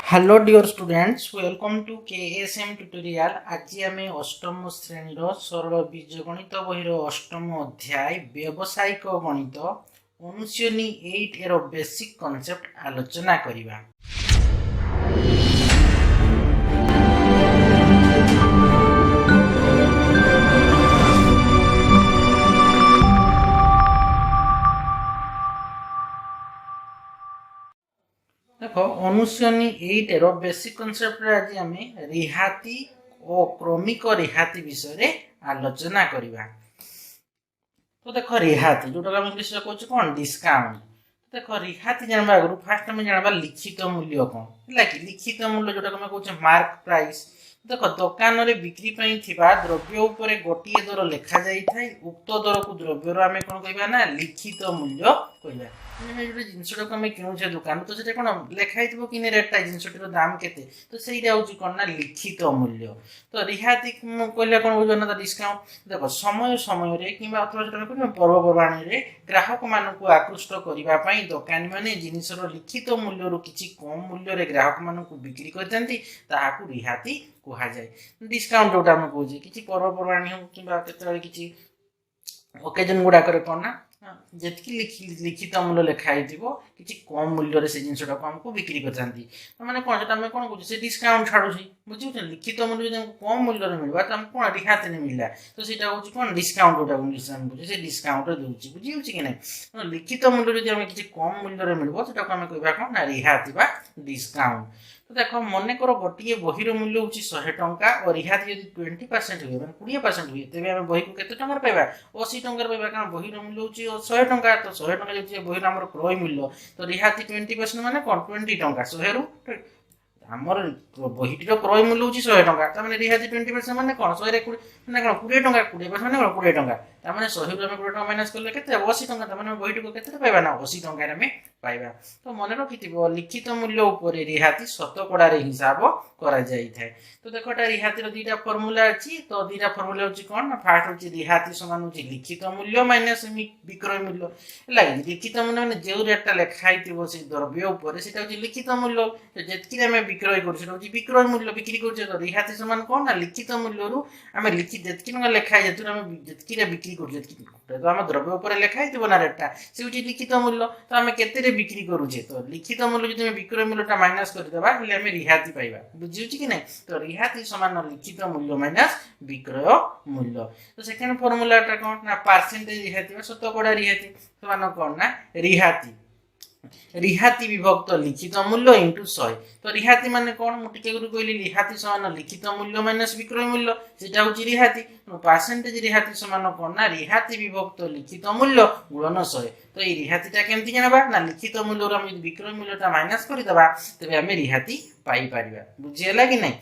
Hello dear students welcome to KSM tutorial. आज आम अष्टम श्रेणी सरल बीजगणित बहिर अष्टम अध्याय व्यावसायिक गणित अनुशीलनी 8 एर बेसिक कॉन्सेप्ट आलोचना करिबा। देखो अनुशीलनी 8 एर बेसिक कॉन्सेप्ट रे आज आम रिहाती और क्रमिक रिहाती विषय आलोचना करिबा। तो देखो रिहाती जोटा इंग्लिश में कहूँ कौन डिस्काउंट। देखो रिहाती जानवा आगु फास्ट आम जानवा लिखित मूल्य कौन है कि लिखित मूल्य जोटा कहूँ मार्क प्राइस। देखो दुकान रे बिक्री पई थिबा द्रव्य उपरे गोटिए दर लिखा जाई थाई उक्त दर को द्रव्यर आम कौन कहबा ना लिखित मूल्य कहबा। जो जिनसटा को आम किणुचे दुकान तो से कौन लिखाई कि रेटा जिनसटर दाम केते तो सहीटा हूँ कौन ना लिखित मूल्य। तो रिहाती कहले कौन बुझ ना डिस्काउंट। देखो समय समय कि पर्वपर्वाणी ग्राहक मानक आकृष्ट करने दुकानी मैंने जिनसर लिखित मूल्य रू किसी कम मूल्य ग्राहक मानक बिक्री करते रिहाती कहुए। डिस्काउंट जोटा आम कहे कि पर्वपर्वाणी हो कि ओकेजन गुड़ाक कौन ना जी लिखित मूल्य लिखाई कि कम मूल्य से जिनसा को आमको बिक्री करते मैंने कौन से कौन कह से डिस्काउंट छाड़ू बुझे लिखित मूल्य जो कम मूल्य मिलवा तो आमको कौन रिहाती नहीं मिलला तो सीटा हूँ कौन डिस्काउंट जोटा इंग्लिश में बुझे से डिस्काउंट दूसरी बुझे कि नहीं। लिखित मूल्य जो किसी कम मूल्य मिलव से आम कह कौन ना रिहाती बा डिस्काउंट। तो देखो मन कर गोटे बहीर मूल्य हूँ 100 टंका और रिहाती जो 20% हुए मैंने 20% हुए तेज आम बही को केते टंकार पाइबा 80 टंकार पाइबा कारण बहीर मूल्य हूँ 100 टंका तो 100 टंका जो बहीर आम क्रय मूल्य तो रिहाती 20% मैंने कौन 20 टंका 100 रु आमर बहीटीर क्रय मूल्य हूँ 100 टंका तमें रिहाती 20% मैंने कौन 100 मैंने कौन 20 टंका 20% मैंने कौन 20 टंका तमें 100 रु 20 टंका माइनस कले के 80 टंका तमें बहीटी को केते पाइबा ना 80 टंका आम पाइबा। तो मन रखि लिखित मूल्य उपर रिहाती शतकड़ा हिसाब करा जाई थाए। तो देखो रिहातीर दुईटा फर्मुला अच्छी तो दुईटा फर्मुला हूँ कौन ना फास्ट हूँ रिहाती समान हूँ लिखित मूल्य माइनस विक्रय मूल्य है। लिखित मूल्य मैंने जो रेटा लिखाई से द्रव्य उपर से लिखित मूल्य जी आम विक्रय कर विक्रय मूल्य बिक्री कर रिहाती समान कौन ना लिखित मूल्य रू आम लिखि जी टका लिखाई जी बिक्री कर तो आम द्रव्य उपर लिखाई ना रेटा से हूँ लिखित मूल्य तो आम के बिक्री करुचे तो लिखित मूल्य जो विक्रय मूल्यटा माइनस करदेबा आम रिहाती पाइबा बुझी कि नहीं। तो रिहाती समान लिखित मूल्य माइनस विक्रय मूल्य। तो सेकेंड फर्मुलाटा कौन ना परसेंटेज रिहाती शतकड़ा रिहाती समान कौन ना रिहाती रिहाती विभक्त लिखित मूल्य इंटू 100। तो रिहाती माने कौन मुझे कहली रिहाती समान लिखित मूल्य माइनस विक्रय मूल्य से हूँ रिहाती परसेंटेज रिहाती समान कौन ना रिहाती विभक्त लिखित मूल्य गुणन 100। तो ये रिहातीटा केमती जानवा ना लिखित मूल्य आम विक्रय मूल्यटा माइनस करदेबा तेज आम रिहाती पाइपर बुझीगला कि नहीं।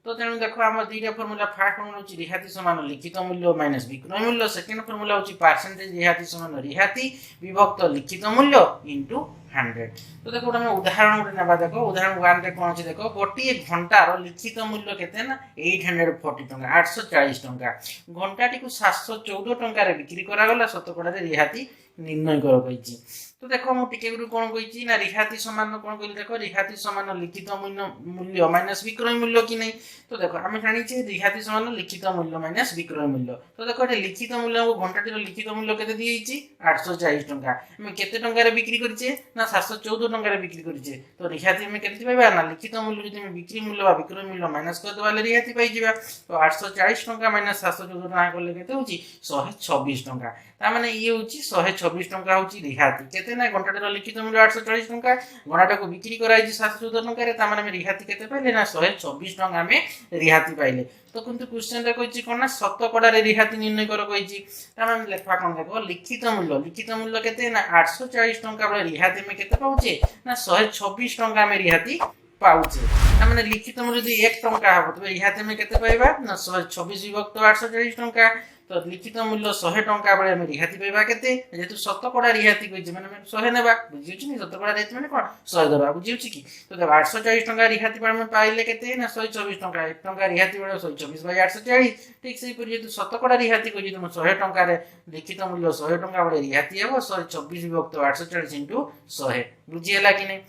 तो तेणु देखो आम दुईटा फर्मुला फास्ट फर्मुला हूँ रिहाती समान लिखित मूल्य माइनस विक्रय मूल्य सेकेंड फर्मुला हूँ परसेंटेज रिहाती समान रिहाती विभक्त लिखित मूल्य इंटू 100। तो देखो आम उदाहरण गोटे ना देख उदाहरण 1 कौन अच्छे देख गोटे घंटार लिखित मूल्य केते ना 840 टंका 840 टंका घंटाटी को 714 टंकार बिक्री करागला शतकड़ा रिहाती निर्णय कर कही। तो देखो मुझे कौन कही ना रिहाती समान कौन कह देख रिहाती समान लिखित मूल्य माइनस विक्रय मूल्य कि नहीं। तो देखो आम जानी रिहाती समान लिखित मूल्य माइनस विक्रय मूल्य। तो देखो ये लिखित मूल्य घंटाटीर लिखित मूल्य के दी 840 टंका आम के बिक्री करे ना 714 टंकार बिक्री करे तो रिहाती आम के पाइबा ना लिखित मूल्य जो बिक्री मूल्य विक्रय मूल्य माइनस करदे रिहाती पाई। तो 840 टंका माइनस 714 टंका कले के 126 टंका ताने ये हूँ 126 टंका हूँ रिहाती केते ना घंटाटीर लिखित मूल्य 840 टंका घंटा को बिक्री कराई 714 टंका ताने रिहाती केते पाइले ना 126 टंका आम रिहाती पाइले। तो किंतु क्वेश्चन रे कहि कोन ना शतकड़ा रिहाती निर्णय कर कहि ताने लेखा कोन देखो लिखित मूल्य केते ना 840 टंका बळे रिहाती में केते पाउचे ना 126 टंका में रिहाती पाउचे ताने लिखित मूल्य यदि 1 टंका हबो तो रिहाती में केते पाइबा ना 126 विभक्त 840 टंका। तो लिखित मूल्य 100 टंका बेले आम रिहाती पाइबा केते जेतु शतकड़ा रिहाती कहि माने 100 नेबा बुझिउछि नि शतकड़ा रिहाती माने कोन 100 देबा बुझिउछि कि। तो देखो 840 टंका रिहाती पर पाइले केते ना 124 टंका 1 टंका रिहाती बेले 124 बाय 840 ठीक से पर जेतु शतकड़ा रिहाती कहि जेतु 100 टंका रे लिखित मूल्य 100 टंका बेले रिहाती हेबो 124 विभक्त 840 * 100 बुझिएला कि नै।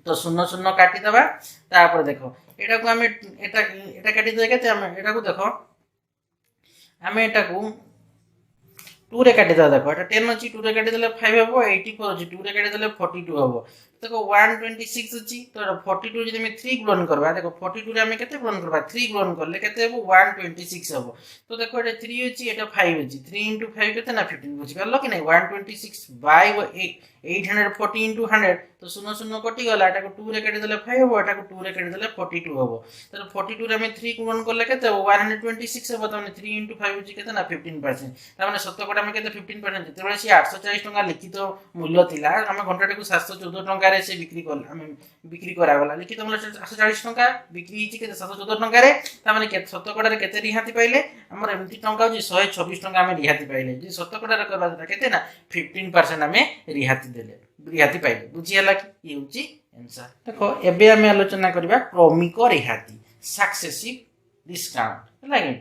तो शून्य शून्य काटिदेवा तापर देख एटा को आम एटा काटिदे के एटा को देख आम एटा को 2 रे काटिदेवा देख एटा 10 अच्छी 2 रे काटिदेले 5 हम 84 अच्छी 2 रे काटिदेले 42 हम देखो 126 अच्छी तो 42 जब 3 गुणन करवा देखो 42 रे आम केते गुणन करवा 3 गुणन करले केते हेबो 126 हम तो देखो एटा 3 अच्छी एटा 5 अच्छी 3 into 5 केते ना 15 बुझि परलो कि नै 126 बाय 840 into 100 तो शून्य शून्य कटि गला एटा को 2 रे काटि देले 5 हम एटा को 2 रे काटि देले 42 हम तो 42 रे हम 3 गुणन करले केते 126 हम तो 3 into 5 अछि केते ना 15% त माने शतकड़ा में केते 15% जेतेबेले से 840 टका लिखित मूल्य थिला हम घंटाटे को 714 टका रे से बिक्री करल हम बिक्री करा गला लिखित मूल्य 840 टका बिक्री हिची केते 714 टका रे त माने केते शतकड़ा रे केते रिहाती पाइले हमर एमती टका होची 126 टका हम रिहाती पाइले जे शतकड़ा रे करबा केते ना 15% हम रिहाती देले रिहाती पाइले बुझियला कि ये होची आंसर देखो एबे हम आलोचना करबा क्रमिक रिहाती सक्सेसिव डिस्काउंट लागे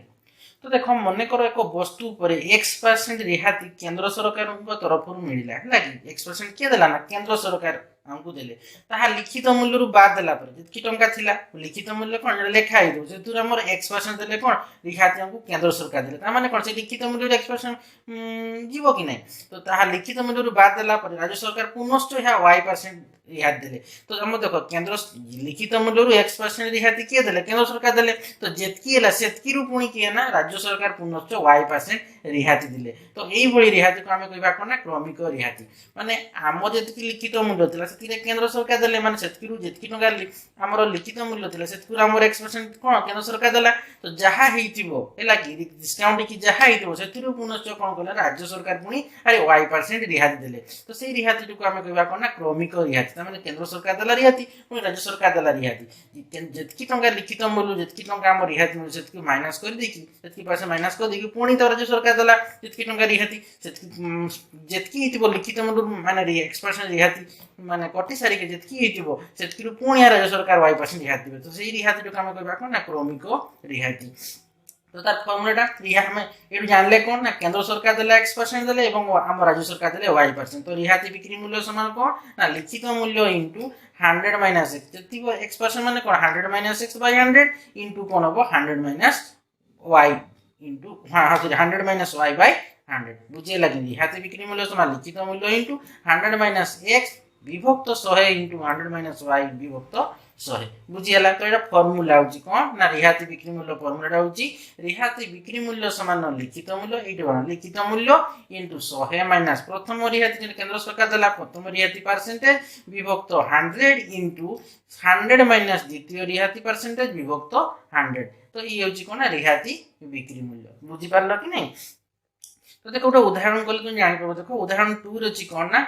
तो देखो मन कर एक वस्तु पर x% रिहाती केंद्र सरकार तरफ मिलला लागे x% किए देला ना केंद्र सरकार हमको देले ताहा लिखित मूल्य रु बाद देला पर जितकी टंका थिला लिखित मूल्य कोन लेखा आइ दो जेतुर हमर x% देले कोन रिहाती हमको केंद्र सरकार देले ता माने कोन से लिखित मूल्य x% जीवो कि नै तो ताहा लिखित मूल्य रु बाद देला पर राज्य सरकार पुनश्च या y% रिहाती देले तो हम देखो केंद्र लिखित मूल्य रु x% रिहाती किए देले केंद्र सरकार देले तो जेतकी हला सेतकी रु पुणी किए ना राज्य सरकार पुनश्च y% रिहाती दिले तो एई भली रिहाती को हम कहबा कोन ना क्रमिक रिहाती माने आम जेतकी लिखित मूल्य थिला सेतिरे केंद्र सरकार देले माने सेतकी रु जेतकी टंका हमर लिखित मूल्य थिला सेतकी रु हमर x% कोन केंद्र सरकार देला तो जहा हेतिबो एला कि डिस्काउंट की जहा हेतिबो सेति रु पुनश्च कोन कहला राज्य सरकार पुणी अरे y% रिहाती देले तो सेई रिहाती को हम कहबा कोन ना क्रमिक रिहाती माने केंद्र सरकार देला रिहाती पुणी राज्य सरकार देला रिहाती जेतकी टंका लिखित मूल्य जेतकी टंका हम रिहाती मूल्य सेतकी माइनस कर देकी सेतकी पैसा माइनस कर देकी पुणी तो राज्य सरकार देला जेतकी टंका रिहाती सेतकी जेतकी हेतिबो लिखित मूल्य माने x% रिहाती माने कटि सारी के जेतकी हेतिबो सेतकी पुणी राज्य सरकार y% रिहाती देबे तो सेई रिहाती को हम कहबा कोन ना क्रमिक रिहाती तो तार फॉर्मूलाटा रिहाती में एडु जानले कोन ना केंद्र सरकार देला x% देले एवं हम राज्य सरकार देले y% तो रिहाती बिक्री मूल्य समान कोन ना लिखित मूल्य इनटू 100 माइनस x जति x% माने कोन 100 माइनस x बाय 100 इनटू कोन होबो 100 माइनस y इनटू हां 100 माइनस y बाय 100 बुझे लगी रिहाती बिक्री मूल्य समान लिखित मूल्य इनटू 100 माइनस x विभक्त 100 इनटू 100 माइनस y विभक्त 100 बुझियला तो एटा फार्मूला होची कोन ना रिहाती बिक्री मूल्य फार्मूलाटा होची रिहाती बिक्री मूल्य समान लिखित मूल्य एटा बन लिखित मूल्य इनटू 100 माइनस प्रथम रिहाती केंद्र सरकार देला प्रथम रिहाती परसेंटेज विभक्त 100 इनटू 100 माइनस द्वितीय रिहाती परसेंटेज विभक्त 100 तो ये होची कोन ना रिहाती बिक्री मूल्य बुझि पारलो कि नै तो देखो गोटे उदाहरण कले तुम जानी पाबो देखो उदाहरण 2 रे अछि कोन ना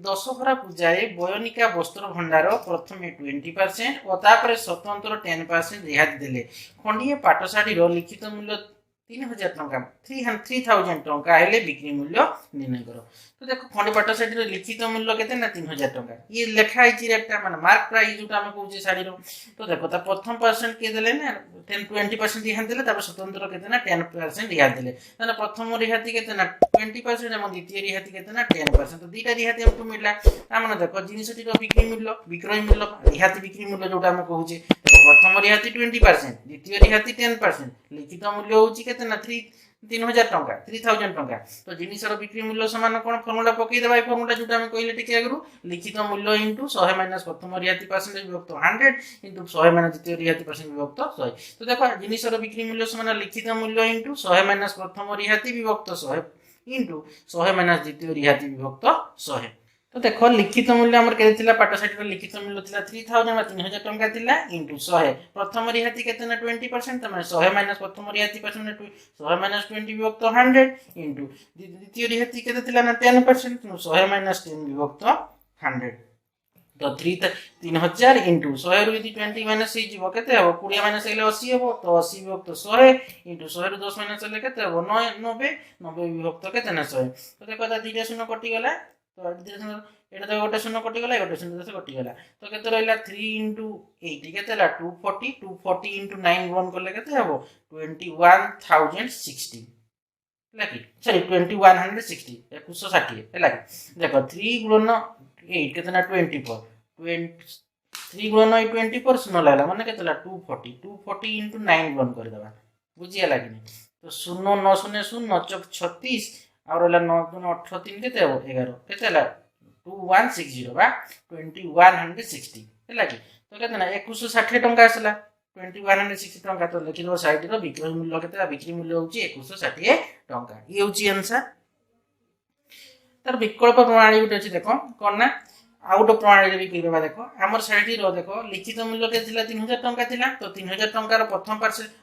दशहरा पूजाए बयनिका वस्त्र भंडार प्रथमे 20% और तापर स्वतंत्र 10% रिहाती देले खंडिए पाटसाडी रो लिखित मूल्य 3000 टंका 3000 टंका हेले बिक्री मूल्य निर्णय करो तो देखो खंडी पाटसाडी रो लिखित मूल्य केते ना 3000 टंका ये लेखा आइछि रेटटा माने मार्क प्राइस जोटा हम कहूचे साडी रो तो देखो ता प्रथम परसेंट के देले ना 20% रिहाती देले तापर स्वतंत्र केते ना 10% रिहाती देले माने प्रथम रिहाती केते ना 20% एवं द्वितीय रिहाती केते ना 10% तो दीटा रिहाती हमको मिलला ता माने देखो जिनिसटी रो बिक्री मूल्य विक्रय मूल्य रिहाती बिक्री मूल्य जोटा हम कहूचे प्रथम रिहाती 20% द्वितीय रिहाती 10% लिखित मूल्य होची केते ना 3000 टंका 3000 टंका तो जिनिसर बिक्री मूल्य समान कोन फार्मूला पकई देबा ए फार्मूला जोटा हम कहले टिके आगरु लिखित मूल्य इनटू 100 माइनस प्रथम रिहाती परसेंटेज विभक्त 100 इनटू 100 माइनस द्वितीय रिहाती परसेंट विभक्त 100 तो देखो जिनिसर बिक्री मूल्य समान लिखित मूल्य इनटू 100 माइनस प्रथम रिहाती विभक्त 100 इनटू 100 माइनस द्वितीय रिहाती विभक्त 100 तो देखो लिखित मूल्य हमर केते थिला पाटसाडी रो लिखित मूल्य थिला 3000 मा 3000 टंका थिला इनटू 100 प्रथम रिहाती केते ना 20% तमे 100 माइनस प्रथम रिहाती परसेंट 100 माइनस 20 विभक्त 100 इनटू द्वितीय रिहाती केते थिला ना 10% 100 माइनस 10 विभक्त 100 तो 3000 इनटू 100 रु 20 माइनस हे जीवो केते हो 20 माइनस हेले 80 हो तो 80 विभक्त 100 इनटू 100 रु 10 माइनस हेले केते हो 90 90 विभक्त केते ना 100 तो देखो ता दीटा शून्य कटि गला तो एटा तो गोटे शून्य कटि गला गोटे शून्य से कटि गला तो केते रहला 3 इनटू 8 केते ला 240 इनटू 9 गुणन करले केते हबो 21060 लागी सॉरी 2160 160 लागी देखो 3 गुणन 8 केते ना 24 3 गुणन 20 पर शून्य लागला माने केते 240 240 into 9 गुणन कर देबा बुझिया लागिनी तो शून्य 9 शून्य शून्य 36 और 9 गुण 18 3 केते हो 11 केते ला 2160 बा 2160 हैला कि तो केते ना 2160 टंका आसला 2160 टंका तो लिखि दो साइड रो बिक्री मूल्य केते बिक्री मूल्य होची 2160 टंका ये होची आंसर तार विकल्प प्रणाली गुटे अछि देखो कोन ना आउट प्रणाली भी कइबा देखो हमर साइड रो देखो लिखित मूल्य के थिला 3000 टंका थिला तो 3000 टंका रो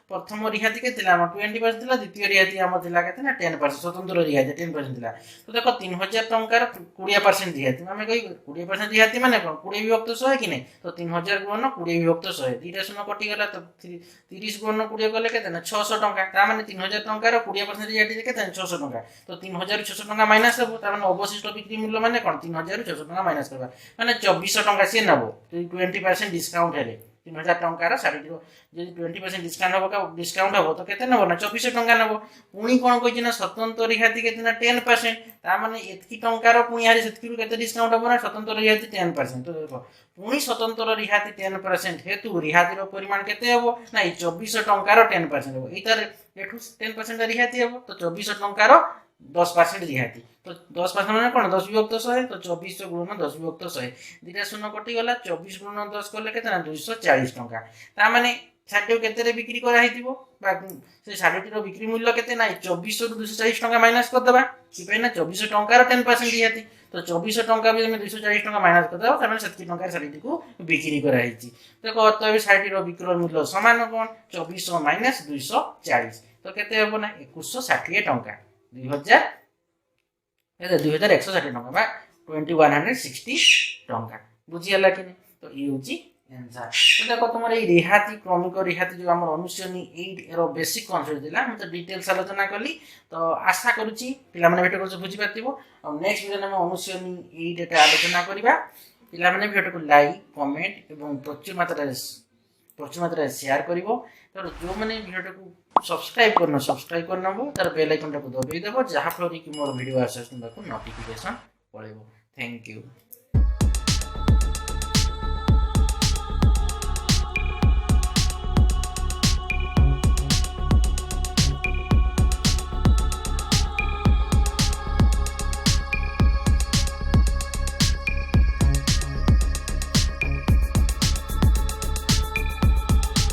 प्रथम रिहाती के थिला 20% थिला द्वितीय रिहाती हमर थिला केते ना 10% स्वतंत्र रिहाती 10% थिला तो देखो 3000 टंका रो 20% रिहाती हमें कहि 20% रिहाती माने कोन 20 विभक्त 100 कि नै तो 3000 गुणन 20 विभक्त 100 दीटा शून्य कटि गला तो 30 गुणन 20 गले केते ना 600 टंका ता माने 3000 टंका रो 20% रिहाती केते 600 टंका तो 3600 टंका माइनस हो ता माने अवशिष्ट बिक्री मूल्य माने कोन 3600 टंका माइनस करबा माने 2400 टंका से नबो 20% डिस्काउंट हेले 3000 टंका रा साडी जदि 20% डिस्काउंट हो का डिस्काउंट हो तो केते नबो ना 2400 टंका नबो पुणी कोन कहि ना स्वतंत्र रिहाती केते ना 10% ता माने एतकी टंका रो पुणी हारी सेतकी केते डिस्काउंट हो ना स्वतंत्र रिहाती 10% तो देखो पुणी स्वतंत्र रिहाती 10% हेतु रिहाती रो परिमाण केते हो ना 2400 टंका रो 10% हो इतर एठु 10% रिहाती हो तो 2400 टंका रो 10% रिहाती तो 10% माने कोन 10 विभक्त 100 तो 2400 गुणन 10 विभक्त 100 दीटा शून्य कटि गला 24 गुणन 10 करले केते ना 240 टंका ता माने साडे केते रे बिक्री करा हितिबो बा से साडे रो बिक्री मूल्य केते ना 2400 रु 240 टंका माइनस कर देबा कि पे ना 2400 टंका रो 10% रिहाती तो 2400 टंका भी हम 240 टंका माइनस कर देबा त माने 70 टंका साडे को बिक्री करा हिति देखो अतबे साडे रो बिक्री मूल्य समान कोन 2400 माइनस 240 तो केते होबो ना 2160 टंका 2160 टंका बा 2160 टंका बुझियला कि तो ये होची आंसर तो देखो तुमर ए रिहाती क्रमिक रिहाती जो हमर अनुश्रेणी 8 रो बेसिक कॉन्सेप्ट दिला हम तो डिटेल्स आलोचना कली तो आशा करूची पिला माने भेट कर बुझि पातिबो और नेक्स्ट वीडियो में अनुश्रेणी 8 एटा आलोचना करिबा पिला माने वीडियो को लाइक कमेंट एवं प्रचुर मात्रा शेयर करिवो तो जो माने वीडियो को सब्सक्राइब करना तार बेल आइकन को दबाई देबो जहा फल कि मोर वीडियो आसे तुमको नोटिफिकेशन पळेबो थैंक यू।